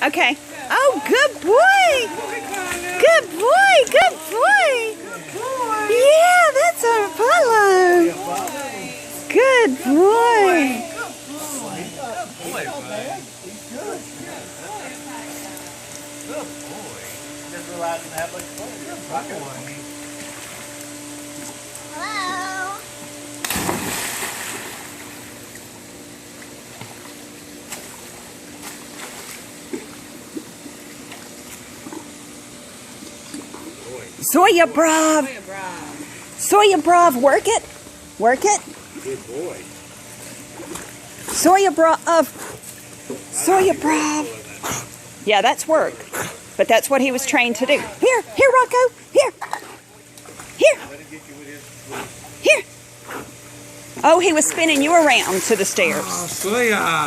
Okay. Oh, good boy. Good boy. Good boy. Yeah, that's our Apollo. Good boy. Just realizing how much fun Rocco. Hello. Soya brav. Soya brav. Work it. Work it. Good boy. Soya brav. Soya brav. Yeah, that's work. But that's what he was trained to do. Here, Rocco. Here. Here. Oh, he was spinning you around to the stairs. Oh, Soya.